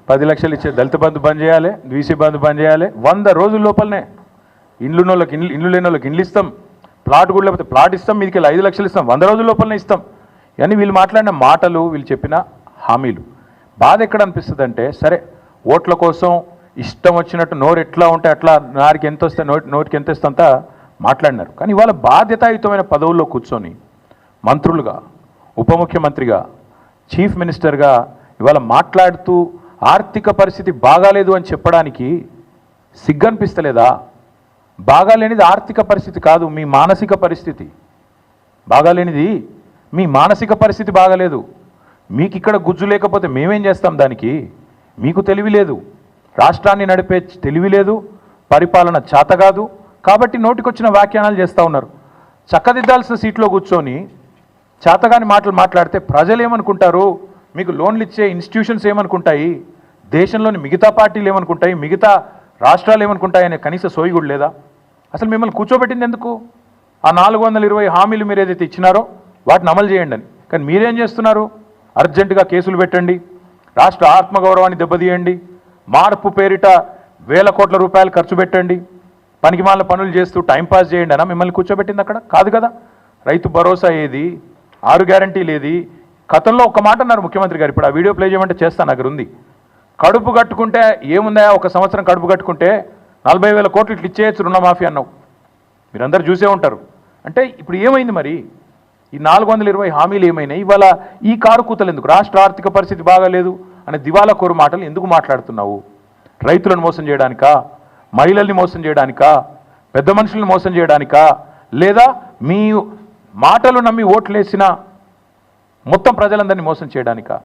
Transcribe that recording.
10 లక్షలు ఇచ్చే దళిత బంధు బంద్ చేయాలి, బీసీ బంధు బంద్ చేయాలి. 100 రోజుల లోపలనే ఇండ్లు లేని వాళ్ళకి ఇండ్లు ఇస్తాం, ప్లాట్ కూడా లేకపోతే ప్లాట్ ఇస్తాం, మీదికి 5 లక్షలు ఇస్తాం, 100 రోజుల లోపలనే ఇస్తాం. ఇవన్నీ వీళ్ళు మాట్లాడిన మాటలు, వీళ్ళు చెప్పిన హామీలు. బాధ ఎక్కడ అనిపిస్తుంది అంటే, సరే ఓట్ల కోసం ఇష్టం వచ్చినట్టు నోరు ఎట్లా ఉంటే అట్లా నారికి ఎంత వస్తే నోటికి ఎంత ఇస్తంతా మాట్లాడినారు. కానీ ఇవాళ బాధ్యతాయుతమైన పదవుల్లో కూర్చొని మంత్రులుగా, ఉప ముఖ్యమంత్రిగా, చీఫ్ మినిస్టర్గా ఇవాళ మాట్లాడుతూ ఆర్థిక పరిస్థితి బాగాలేదు అని చెప్పడానికి సిగ్గనిపిస్తలేదా? బాగాలేనిది ఆర్థిక పరిస్థితి కాదు, మీ మానసిక పరిస్థితి. బాగాలేనిది మీ మానసిక పరిస్థితి బాగాలేదు. మీకు ఇక్కడ గుజ్జు లేకపోతే మేమేం చేస్తాం దానికి? మీకు తెలివి లేదు, రాష్ట్రాన్ని నడిపే తెలివి లేదు, పరిపాలన చేతగాదు. కాబట్టి నోటికొచ్చిన వ్యాఖ్యానాలు చేస్తూ ఉన్నారు. చక్కదిద్దాల్సిన సీట్లో కూర్చొని చేతగాని మాటలు మాట్లాడితే ప్రజలు ఏమనుకుంటారు? మీకు లోన్లు ఇచ్చే ఇన్స్టిట్యూషన్స్ ఏమనుకుంటాయి? దేశంలోని మిగతా పార్టీలు ఏమనుకుంటాయి? మిగతా రాష్ట్రాలు ఏమనుకుంటాయి అనే కనీస సోయి కూడా లేదా? అసలు మిమ్మల్ని కూర్చోబెట్టింది ఎందుకు? ఆ 420 హామీలు మీరు ఏదైతే ఇచ్చినారో వాటిని అమలు చేయండి అని. కానీ మీరేం చేస్తున్నారు? అర్జెంటుగా కేసులు పెట్టండి, రాష్ట్ర ఆత్మగౌరవాన్ని దెబ్బతీయండి, మార్పు పేరిట వేల కోట్ల రూపాయలు ఖర్చు పెట్టండి, పనికిమాల పనులు చేస్తూ టైంపాస్ చేయండి అనా మిమ్మల్ని కూర్చోబెట్టింది? అక్కడ కాదు కదా. రైతు భరోసా ఏది, 6 గ్యారంటీలు ఏది? గతంలో ఒక మాట అన్నారు ముఖ్యమంత్రి గారు, ఇప్పుడు ఆ వీడియో ప్లే చేయమంటే చేస్తాను, దగ్గర ఉంది. కడుపు కట్టుకుంటే ఏముందా, ఒక సంవత్సరం కడుపు కట్టుకుంటే 40,000 కోట్లు ఇట్లా ఇచ్చేయచ్చు రుణమాఫీ అన్నావు. మీరందరూ చూసే ఉంటారు. అంటే ఇప్పుడు ఏమైంది మరి? ఈ 420 హామీలు ఏమైనాయి? ఇవాళ ఈ కారు కూతలు ఎందుకు? రాష్ట్ర ఆర్థిక పరిస్థితి బాగాలేదు అనే దివాలా కోరు మాటలు ఎందుకు మాట్లాడుతున్నావు? రైతులను మోసం చేయడానికా? మహిళల్ని మోసం చేయడానికా? పెద్ద మనుషులను మోసం చేయడానికా? లేదా మీ మాటలు నమ్మి ఓట్లేసిన మొత్తం ప్రజలందరినీ మోసం చేయడానికా?